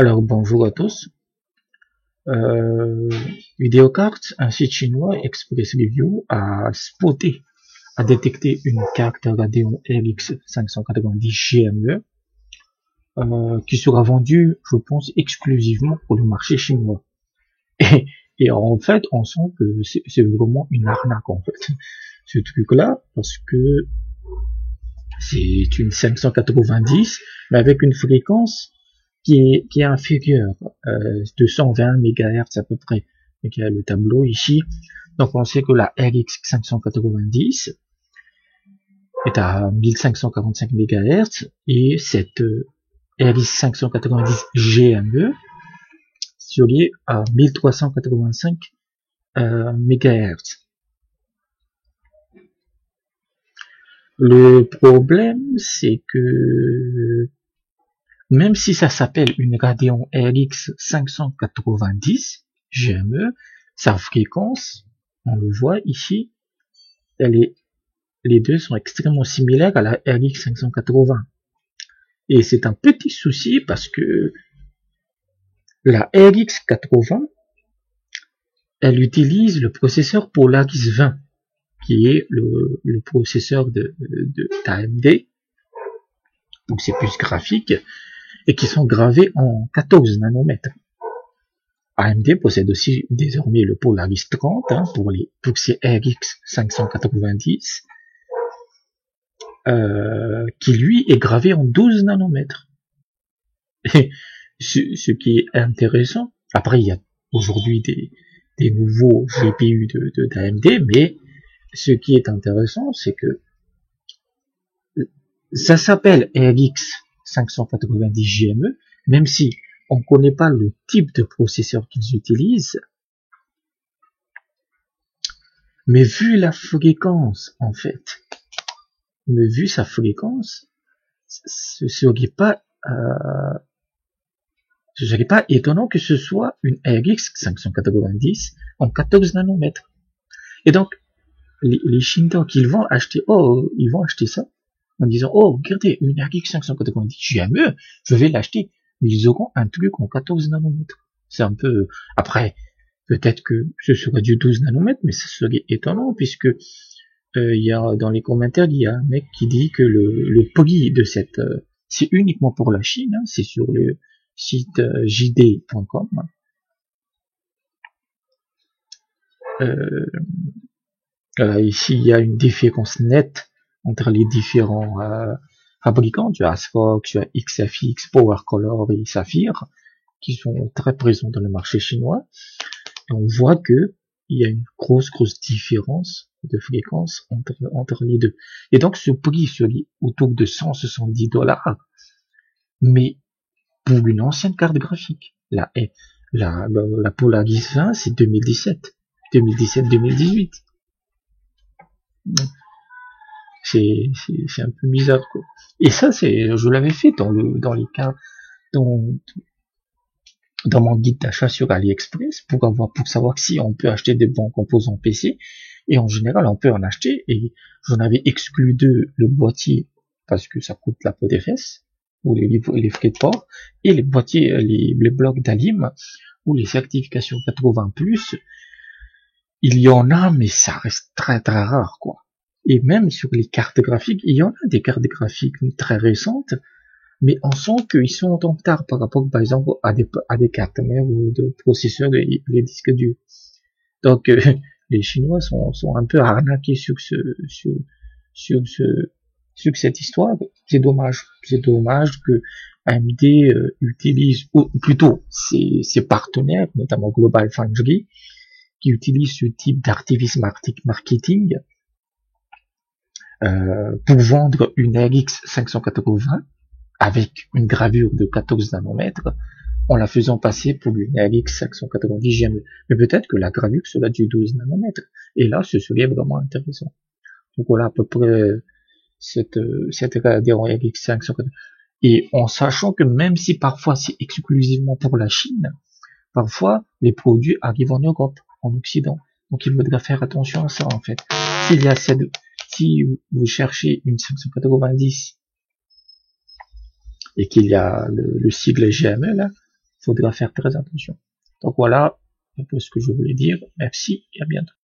Alors bonjour à tous. Euh, Videocart, un site chinois Express Review a spoté, a détecté une carte Radeon RX 590 GME qui sera vendue, je pense, exclusivement pour le marché chinois. Et, et en fait, on sent que c'est vraiment une arnaque en fait, ce truc-là, parce que c'est une 590, mais avec une fréquence qui est inférieure, de 120 MHz à peu près. Donc il y a le tableau ici. Donc on sait que la RX 590 est à 1545 MHz et cette RX 590 GME serait à 1385 MHz. Le problème, c'est que même si ça s'appelle une Radeon RX 590 GME, sa fréquence, on le voit ici, les deux sont extrêmement similaires à la RX 580. Et c'est un petit souci parce que la RX 80, elle utilise le processeur Polaris 20, qui est le processeur d'AMD, donc c'est plus graphique, et qui sont gravés en 14 nanomètres. AMD possède aussi désormais le Polaris 30 pour ses RX 590, qui lui est gravé en 12 nanomètres. Et ce qui est intéressant, après il y a aujourd'hui des nouveaux GPU d'AMD, mais ce qui est intéressant, c'est que ça s'appelle RX 590 GME, même si on ne connaît pas le type de processeur qu'ils utilisent, mais vu la fréquence, en fait, mais vu sa fréquence, ce serait pas étonnant que ce soit une RX 590 en 14 nanomètres. Et donc, les Chinois ils vont acheter ça en disant, oh, regardez, une RX 590 GME, je vais l'acheter. Mais ils auront un truc en 14 nanomètres. C'est un peu, après, peut-être que ce sera du 12 nanomètres, mais ça serait étonnant puisque, il y a, dans les commentaires, il y a un mec qui dit que le prix de cette, c'est uniquement pour la Chine, c'est sur le site jd.com. Ici, il y a une différence nette entre les différents fabricants. Tu as ASRock, tu as XFX, PowerColor et Saphir, qui sont très présents dans le marché chinois. Et on voit que il y a une grosse différence de fréquence entre les deux. Et donc, ce prix serait autour de $170, mais pour une ancienne carte graphique. La Polaris 20, c'est 2017. 2017-2018. C'est un peu bizarre, quoi. Et ça, je l'avais fait dans les cas, dans mon guide d'achat sur AliExpress pour savoir si on peut acheter des bons composants PC. Et en général, on peut en acheter. Et j'en avais exclu le boîtier parce que ça coûte la peau des fesses, ou les frais de port, et les boîtiers, les blocs d'Alim, ou les certifications 80+, il y en a, mais ça reste très très rare, quoi. Et même sur les cartes graphiques, il y en a des cartes graphiques très récentes, mais on sent qu'ils sont en retard par rapport, par exemple, à des cartes mères ou de processeurs et les disques durs. Donc, les Chinois sont un peu arnaqués sur cette histoire. C'est dommage. C'est dommage que AMD utilise, ou plutôt ses partenaires, notamment Global Foundry, qui utilisent ce type d'artifice marketing pour vendre une RX 580 avec une gravure de 14 nanomètres en la faisant passer pour une RX 590 GME. Mais peut-être que la gravure sera du 12 nanomètres. Et là, ce serait vraiment intéressant. Donc voilà à peu près cette Radeon RX 590. Et en sachant que même si parfois c'est exclusivement pour la Chine, parfois les produits arrivent en Europe, en Occident. Donc il faudra faire attention à ça, en fait. Si vous cherchez une 590 et qu'il y a le sigle GME là, faudra faire très attention. Donc voilà un peu ce que je voulais dire. Merci et à bientôt.